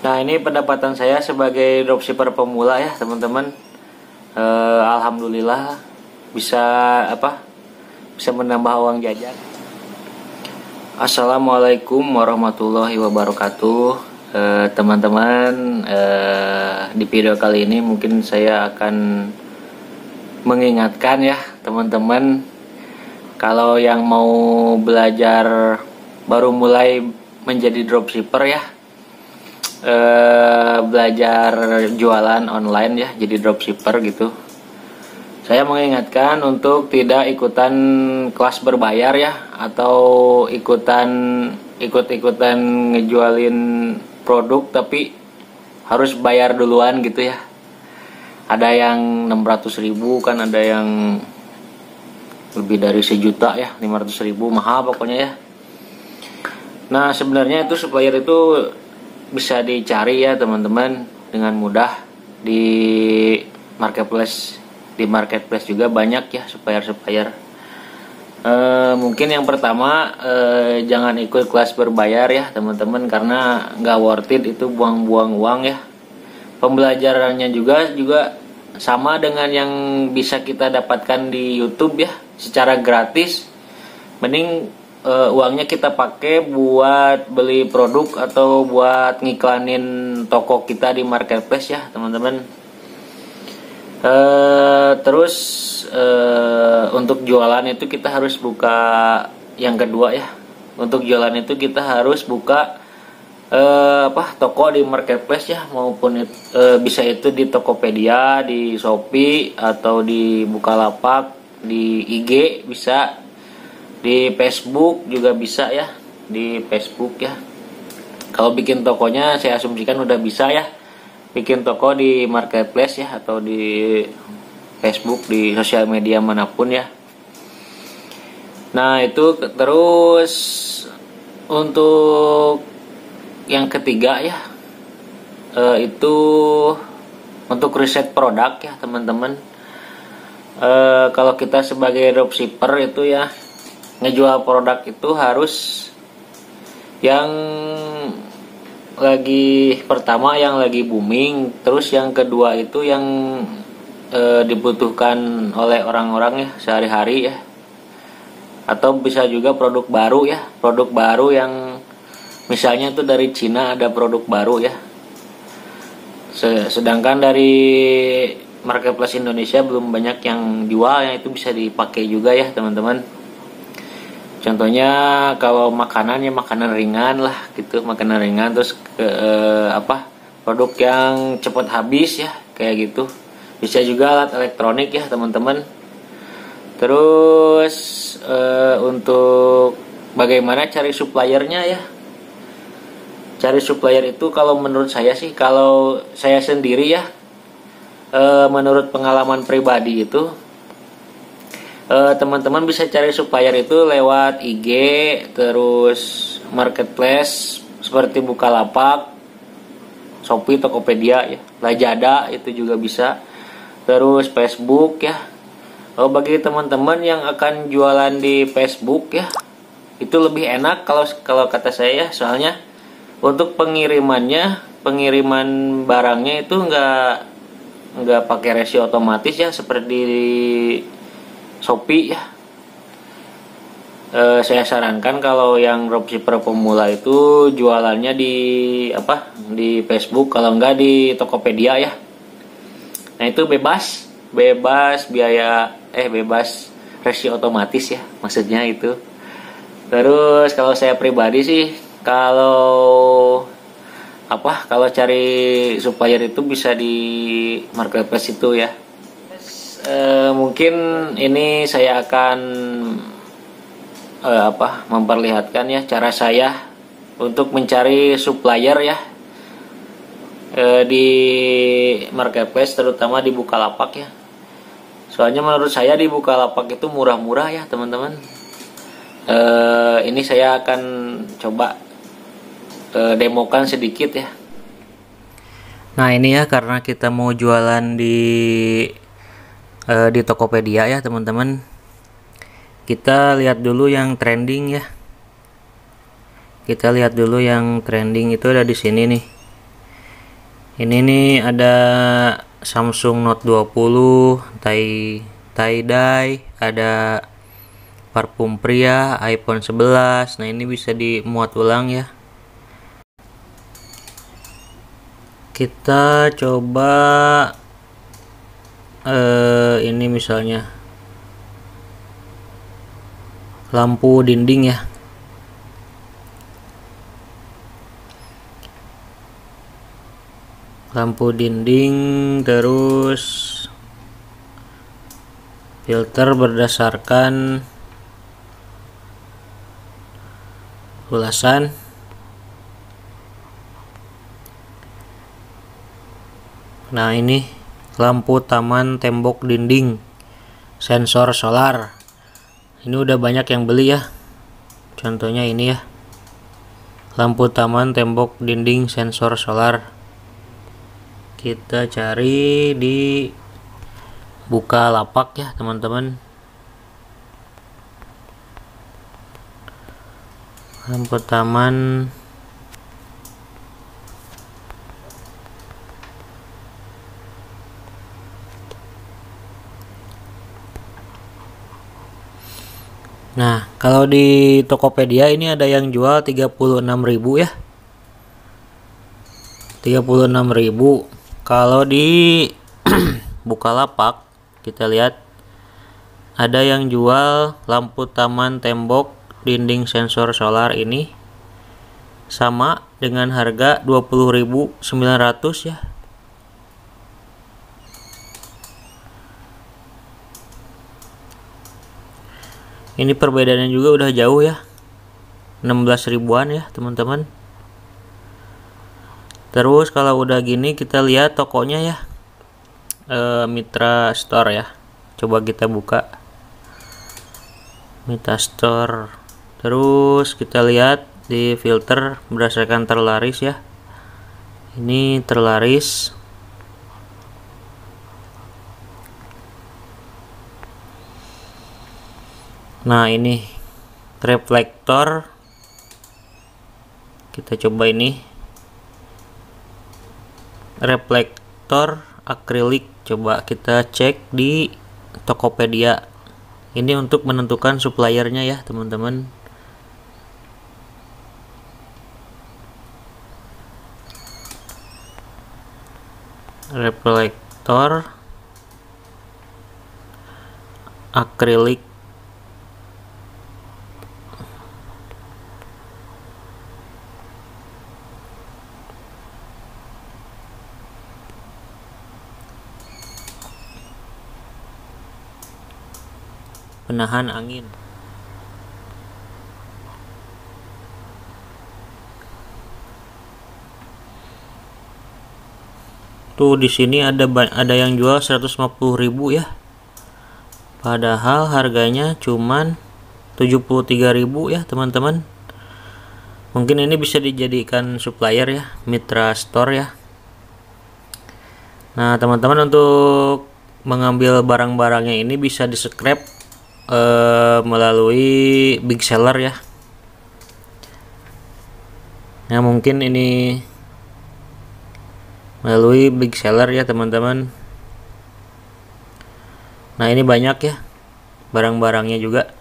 Nah, ini pendapatan saya sebagai dropshipper pemula ya teman-teman. Alhamdulillah bisa bisa menambah uang jajan. Assalamualaikum warahmatullahi wabarakatuh. Teman-teman, di video kali ini mungkin saya akan mengingatkan ya teman-teman, kalau yang mau belajar baru mulai menjadi dropshipper ya, belajar jualan online ya, jadi dropshipper gitu. Saya mengingatkan untuk tidak ikutan kelas berbayar ya, atau ikut-ikutan ngejualin produk tapi harus bayar duluan gitu ya. Ada yang 600.000 kan, ada yang lebih dari 1 juta ya, 500.000, mahal pokoknya ya. Nah, sebenarnya itu supplier itu bisa dicari ya teman-teman dengan mudah di marketplace. Di marketplace juga banyak ya supplier. Mungkin yang pertama, jangan ikut kelas berbayar ya teman-teman, karena nggak worth it, itu buang-buang uang ya. Pembelajarannya juga sama dengan yang bisa kita dapatkan di YouTube ya, secara gratis. Mending uangnya kita pakai buat beli produk atau buat ngiklanin toko kita di marketplace ya teman-teman. Terus untuk jualan itu kita harus buka, yang kedua ya, untuk jualan itu kita harus buka toko di marketplace ya, maupun bisa itu di Tokopedia, di Shopee, atau di Bukalapak, di IG bisa, di Facebook juga bisa ya, di Facebook ya. Kalau bikin tokonya saya asumsikan udah bisa ya, bikin toko di marketplace ya, atau di Facebook, di sosial media manapun ya. Nah, itu terus untuk yang ketiga ya, itu untuk riset produk ya teman-teman. Kalau kita sebagai dropshipper itu ya, ngejual produk itu harus yang lagi pertama yang lagi booming, terus yang kedua itu yang dibutuhkan oleh orang-orang ya sehari-hari ya, atau bisa juga produk baru ya, produk baru yang misalnya itu dari Cina ada produk baru ya, sedangkan dari marketplace Indonesia belum banyak yang jual, yang itu bisa dipakai juga ya teman-teman. Contohnya kalau makanan ya, makanan ringan lah gitu, makanan ringan, terus produk yang cepat habis ya kayak gitu. Bisa juga alat elektronik ya teman-teman. Terus untuk bagaimana cari suppliernya ya, cari supplier itu kalau menurut saya sih, kalau saya sendiri ya, menurut pengalaman pribadi itu, teman-teman bisa cari supplier itu lewat IG, terus marketplace seperti Bukalapak, Shopee, Tokopedia ya, Lazada itu juga bisa, terus Facebook ya. Bagi teman-teman yang akan jualan di Facebook ya, itu lebih enak kalau kata saya ya, soalnya untuk pengiriman barangnya itu nggak pakai resi otomatis ya seperti di Shopee ya. Saya sarankan kalau yang dropshipper pemula itu jualannya di Facebook, kalau enggak di Tokopedia ya. Nah, itu bebas biaya, bebas resi otomatis ya, maksudnya itu. Terus kalau saya pribadi sih, kalau cari supplier itu bisa di marketplace itu ya. Mungkin ini saya akan memperlihatkan ya cara saya untuk mencari supplier ya, di marketplace, terutama di Bukalapak ya. Soalnya menurut saya di Bukalapak itu murah-murah ya teman-teman. Ini saya akan coba demokan sedikit ya. Nah, ini ya, karena kita mau jualan di Tokopedia ya teman-teman, kita lihat dulu yang trending ya. Kita lihat dulu yang trending itu ada di sini nih. Ini nih ada Samsung Note 20, tie-dye, ada parfum pria, iPhone 11. Nah, ini bisa dimuat ulang ya. Kita coba ini misalnya lampu dinding ya. Lampu dinding, terus filter berdasarkan ulasan. Nah, ini lampu taman tembok dinding sensor solar. Ini udah banyak yang beli ya. Contohnya ini ya, lampu taman tembok dinding sensor solar. Kita cari di Bukalapak ya teman-teman. Lampu taman Nah, kalau di Tokopedia ini ada yang jual 36.000 ya. 36.000. Kalau di Bukalapak kita lihat ada yang jual lampu taman tembok dinding sensor solar ini sama dengan harga 20.900 ya. Ini perbedaannya juga udah jauh ya, 16 ribuan ya teman-teman. Terus kalau udah gini kita lihat tokonya ya, Mitra Store ya. Coba kita buka Mitra Store. Terus kita lihat di filter berdasarkan terlaris ya. Ini terlaris. Nah, ini reflektor. Kita coba ini. Reflektor akrilik. Coba kita cek di Tokopedia. Ini untuk menentukan suppliernya ya, teman-teman. Reflektor akrilik. Penahan angin. Tuh di sini ada yang jual 150.000 ya. Padahal harganya cuman 73.000 ya, teman-teman. Mungkin ini bisa dijadikan supplier ya, Mitra Store ya. Nah, teman-teman untuk mengambil barang-barangnya ini bisa di-scrap melalui big seller ya. Nah, mungkin ini melalui big seller ya teman-teman. Nah, ini banyak ya barang-barangnya juga.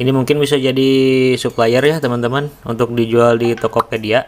Ini mungkin bisa jadi supplier ya teman-teman untuk dijual di Tokopedia.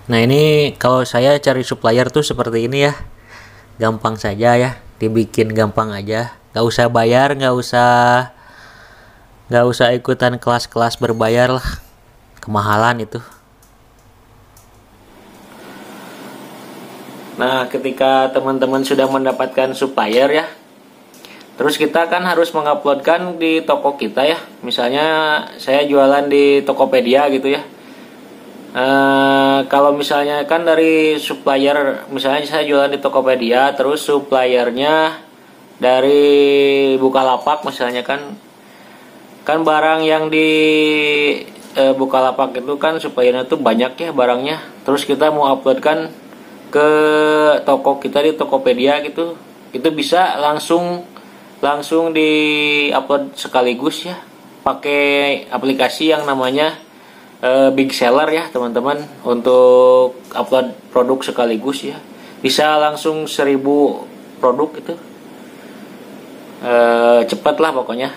Nah, ini kalau saya cari supplier tuh seperti ini ya. Gampang saja ya, dibikin gampang aja, nggak usah bayar, nggak usah ikutan kelas-kelas berbayar lah, kemahalan itu. Nah, ketika teman-teman sudah mendapatkan supplier ya, terus kita kan harus menguploadkan di toko kita ya. Misalnya saya jualan di Tokopedia gitu ya. Kalau misalnya kan dari supplier, misalnya saya jualan di Tokopedia, terus suppliernya dari Bukalapak misalnya kan barang yang di Bukalapak itu kan suppliernya tuh banyak ya barangnya. Terus kita mau uploadkan ke toko kita di Tokopedia gitu, itu bisa langsung di upload sekaligus ya, pakai aplikasi yang namanya big seller ya teman-teman, untuk upload produk sekaligus ya, bisa langsung 1000 produk itu. Cepat lah pokoknya.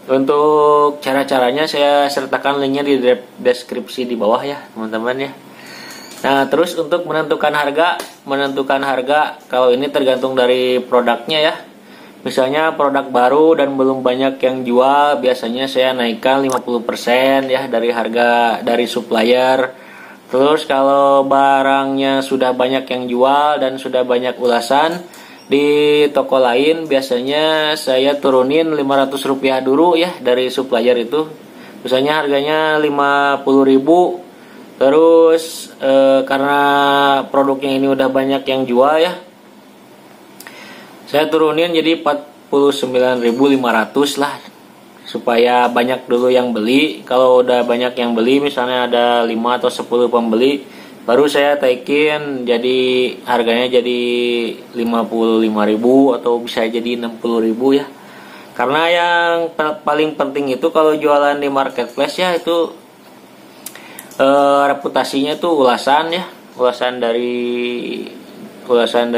Untuk cara-caranya saya sertakan linknya di deskripsi di bawah ya teman-teman ya. Nah terus untuk menentukan harga kalau ini tergantung dari produknya ya. Misalnya produk baru dan belum banyak yang jual, biasanya saya naikkan 50% ya dari harga dari supplier. Terus kalau barangnya sudah banyak yang jual dan sudah banyak ulasan di toko lain, biasanya saya turunin Rp500 dulu ya dari supplier itu. Misalnya harganya 50.000. Terus karena produknya ini udah banyak yang jual ya, saya turunin jadi 49.500 lah, supaya banyak dulu yang beli. Kalau udah banyak yang beli, misalnya ada 5 atau 10 pembeli, baru saya taikin jadi harganya jadi 55.000 atau bisa jadi 60.000 ya. Karena yang paling penting itu kalau jualan di marketplace ya, itu reputasinya itu ulasan dari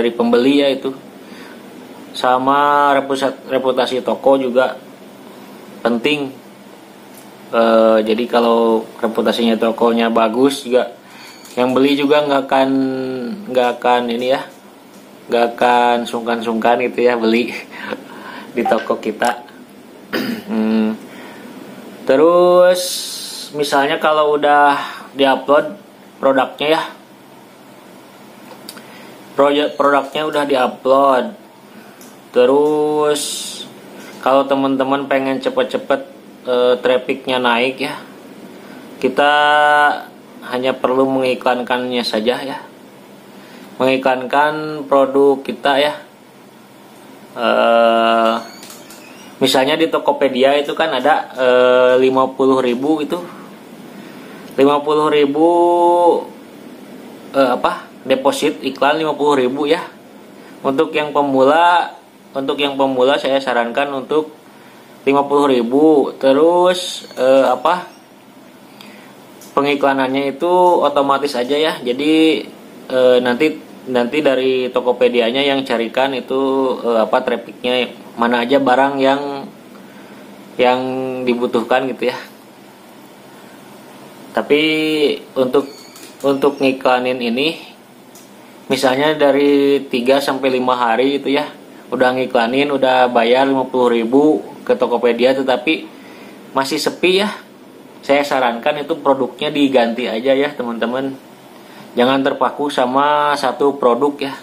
pembeli ya, itu sama reputasi toko juga penting. Jadi kalau reputasinya tokonya bagus juga, yang beli juga nggak akan ini ya, nggak akan sungkan gitu ya beli di toko kita. Terus misalnya kalau udah diupload produknya udah diupload, terus kalau teman-teman pengen cepet-cepet trafficnya naik ya, kita hanya perlu mengiklankannya saja ya, mengiklankan produk kita ya. Misalnya di Tokopedia itu kan ada 50.000 itu, 50.000 deposit iklan 50.000 ya. Untuk yang pemula saya sarankan untuk 50.000. Terus pengiklanannya itu otomatis aja ya. Jadi nanti dari Tokopedia-nya yang carikan itu trafficnya mana aja barang yang dibutuhkan gitu ya. Tapi untuk ngiklanin ini, misalnya dari 3 sampai 5 hari itu ya, udah ngiklanin, udah bayar 50.000 ke Tokopedia tetapi masih sepi ya, saya sarankan itu produknya diganti aja ya teman-teman. Jangan terpaku sama satu produk ya.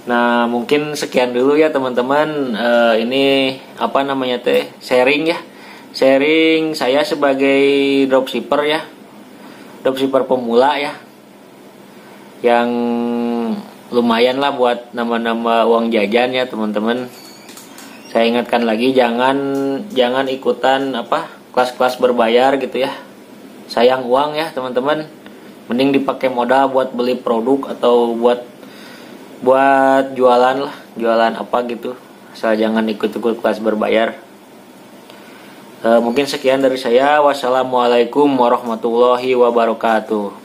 Nah mungkin sekian dulu ya teman-teman. Ini sharing ya, sharing saya sebagai dropshipper ya, dropshipper pemula ya, yang lumayan lah buat nambah-nambah uang jajan ya teman-teman. Saya ingatkan lagi, jangan ikutan kelas-kelas berbayar gitu ya, sayang uang ya teman-teman. Mending dipakai modal buat beli produk atau buat jualan lah, jualan apa gitu, asal jangan ikut-ikut kelas berbayar. Mungkin sekian dari saya. Wassalamualaikum warahmatullahi wabarakatuh.